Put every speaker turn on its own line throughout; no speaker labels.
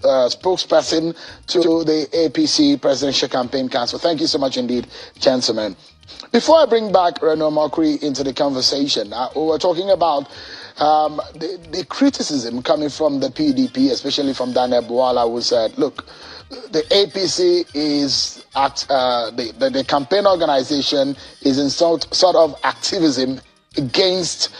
spokesperson to the APC Presidential Campaign Council. Thank you so much indeed, gentlemen. Before I bring back Reno Omokri into the conversation, we were talking about the criticism coming from the PDP, especially from Daniel Bwala, who said, look, the APC is at the campaign organization is in sort of activism against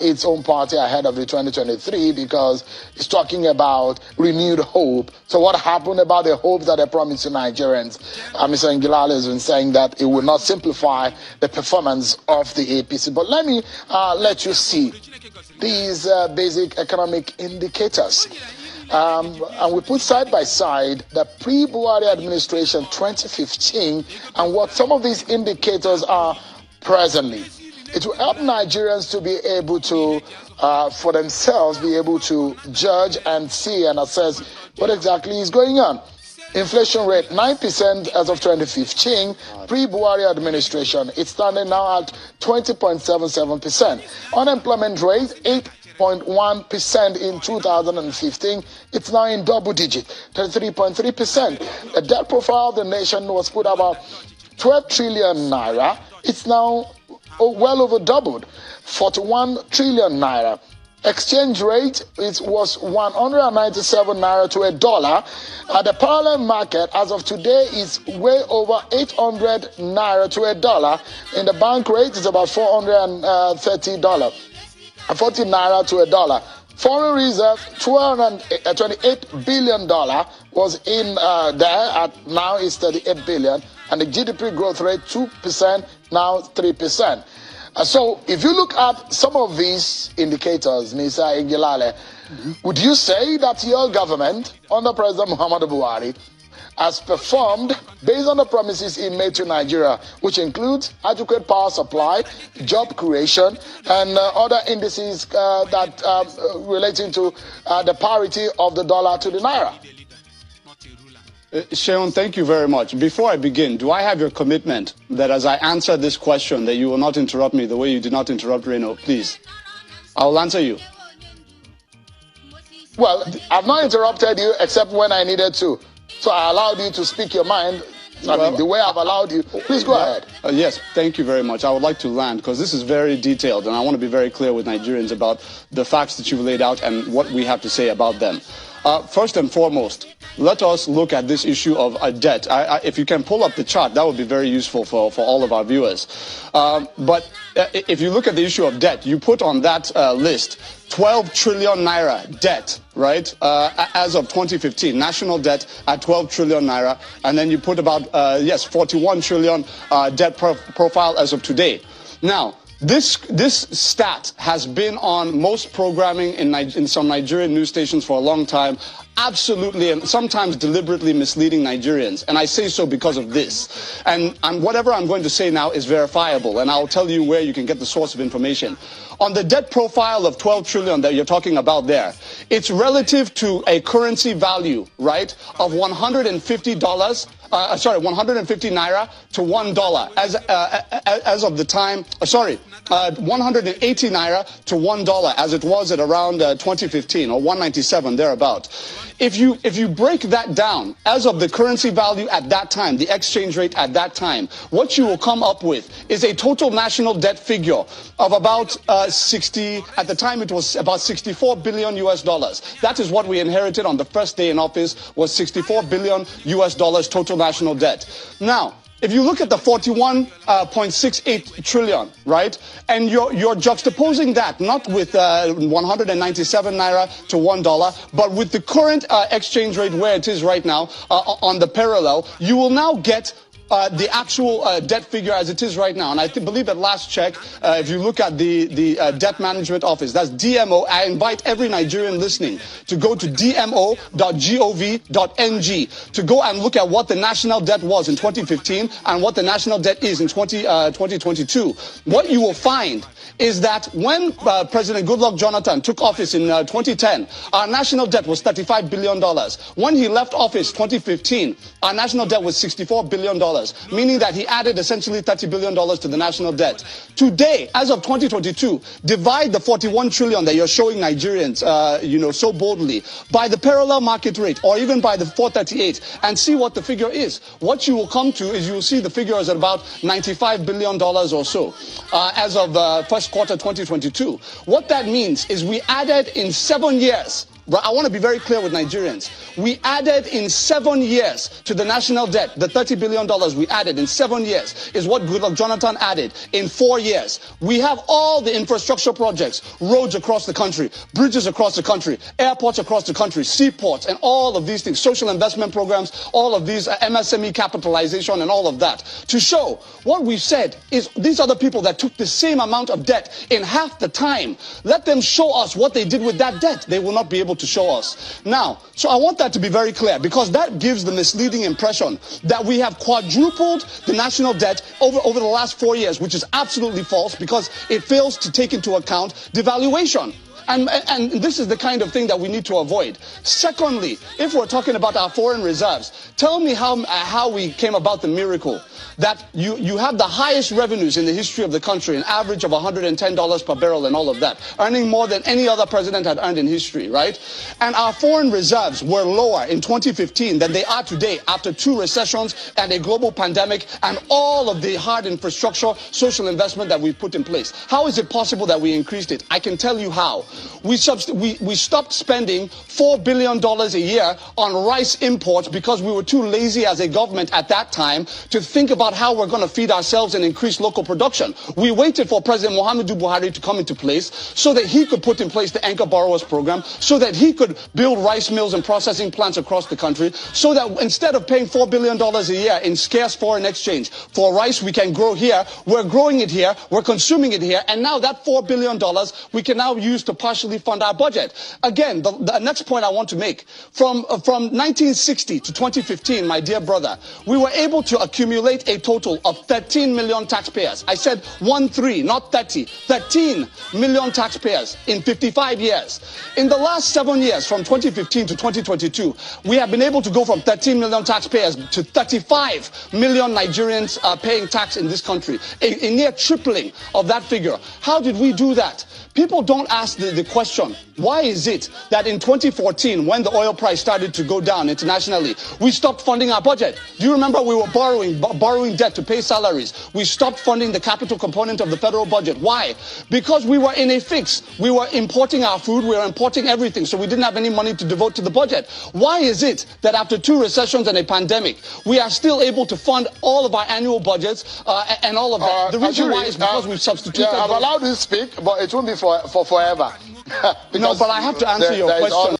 its own party ahead of the 2023 because it's talking about renewed hope. So what happened about the hope that they promised to Nigerians? Mr. Ngilale has been saying that it will not simplify the performance of the APC. But let me let you see these basic economic indicators. And we put side by side the pre-Buhari administration 2015 and what some of these indicators are presently. It will help Nigerians to be able to, for themselves, be able to judge and see and assess what exactly is going on. Inflation rate 9% as of 2015, pre-Buhari administration. It's standing now at 20.77%. Unemployment rate 8.1% in 2015. It's now in double digit, 33.3%. The debt profile of the nation was put about 12 trillion naira. It's now well over doubled, 41 trillion naira. Exchange rate was 197 naira to a dollar. The parallel market as of today is way over 800 naira to a dollar. In the bank rate is about $430, 40 naira to a dollar. Foreign reserve, $228 billion was in there. Now it's 38 billion. And the GDP growth rate, 2%, now 3%. So if you look at some of these indicators, Mr. Ngilale, would you say that your government, under President Muhammadu Buhari, has performed based on the promises he made to Nigeria, which includes adequate power supply, job creation, and other indices that relating to the parity of the dollar to the naira?
Seun, thank you very much. Before I begin, do I have your commitment that as I answer this question that you will not interrupt me the way you did not interrupt Reno? Please. I will answer you.
Well, I've not interrupted you except when I needed to. So I allowed you to speak your mind. The way I've allowed you. Please go ahead.
Yes, thank you very much. I would like to land because this is very detailed and I want to be very clear with Nigerians about the facts that you've laid out and what we have to say about them. First and foremost, let us look at this issue of debt. If you can pull up the chart, that would be very useful for all of our viewers. But if you look at the issue of debt, you put on that list 12 trillion naira debt, right? As of 2015, national debt at 12 trillion naira. And then you put about, 41 trillion debt profile as of today. Now, this stat has been on most programming in some Nigerian news stations for a long time, absolutely and sometimes deliberately misleading Nigerians. And I say so because of this. And whatever I'm going to say now is verifiable, and I'll tell you where you can get the source of information. On the debt profile of 12 trillion that you're talking about there, it's relative to a currency value, right, of $150. 150 naira to $1 as of the time. 180 naira to $1 as it was at around 2015 or 197 thereabout. If you break that down as of the currency value at that time, the exchange rate at that time, what you will come up with is a total national debt figure of about 60. At the time, it was about 64 billion US dollars. That is what we inherited on the first day in office, was 64 billion US dollars total national debt. Now, if you look at the 41.68 trillion, right, and you're juxtaposing that not with 197 naira to $1, but with the current exchange rate where it is right now on the parallel, you will now get the actual debt figure as it is right now. And I believe at last check, if you look at the Debt Management Office, that's DMO. I invite every Nigerian listening to go to dmo.gov.ng to go and look at what the national debt was in 2015 and what the national debt is in 2022. What you will find is that when President Goodluck Jonathan took office in 2010, our national debt was $35 billion. When he left office 2015, our national debt was $64 billion. meaning that he added essentially $30 billion to the national debt. Today, as of 2022, divide the 41 trillion that you're showing Nigerians, so boldly, by the parallel market rate, or even by the 438, and see what the figure is. What you will come to is you will see the figure is at about $95 billion or so, as of first quarter 2022. What that means is we added in 7 years. I want to be very clear with Nigerians. We added in 7 years to the national debt. The $30 billion we added in 7 years is what Goodluck Jonathan added in 4 years. We have all the infrastructure projects, roads across the country, bridges across the country, airports across the country, seaports, and all of these things, social investment programs, all of these MSME capitalization and all of that. To show what we've said is these are the people that took the same amount of debt in half the time. Let them show us what they did with that debt. They will not be able to show us. Now, so I want that to be very clear, because that gives the misleading impression that we have quadrupled the national debt over the last 4 years, which is absolutely false, because it fails to take into account devaluation. And this is the kind of thing that we need to avoid. Secondly, if we're talking about our foreign reserves, tell me how we came about the miracle that you have the highest revenues in the history of the country, an average of $110 per barrel and all of that, earning more than any other president had earned in history, right? And our foreign reserves were lower in 2015 than they are today after 2 recessions and a global pandemic and all of the hard infrastructure, social investment that we put in place. How is it possible that we increased it? I can tell you how. We stopped spending $4 billion a year on rice imports because we were too lazy as a government at that time to think about how we're going to feed ourselves and increase local production. We waited for President Muhammadu Buhari to come into place so that he could put in place the Anchor Borrowers Program, so that he could build rice mills and processing plants across the country, so that instead of paying $4 billion a year in scarce foreign exchange for rice we can grow here, we're growing it here, we're consuming it here, and now that $4 billion we can now use to partially fund our budget. Again, the next point I want to make, from 1960 to 2015, my dear brother, we were able to accumulate a total of 13 million taxpayers. I said 13, not 30. 13 million taxpayers in 55 years. In the last 7 years, from 2015 to 2022, we have been able to go from 13 million taxpayers to 35 million Nigerians paying tax in this country, a near tripling of that figure. How did we do that? People don't ask the question, why is it that in 2014, when the oil price started to go down internationally, we stopped funding our budget? Do you remember we were borrowing debt to pay salaries? We stopped funding the capital component of the federal budget. Why? Because we were in a fix. We were importing our food, we were importing everything, so we didn't have any money to devote to the budget. Why is it that after 2 recessions and a pandemic, we are still able to fund all of our annual budgets and all of that? The reason why is because we've substituted...
I've allowed you to speak, but it won't be for forever.
No, but I have to answer your question.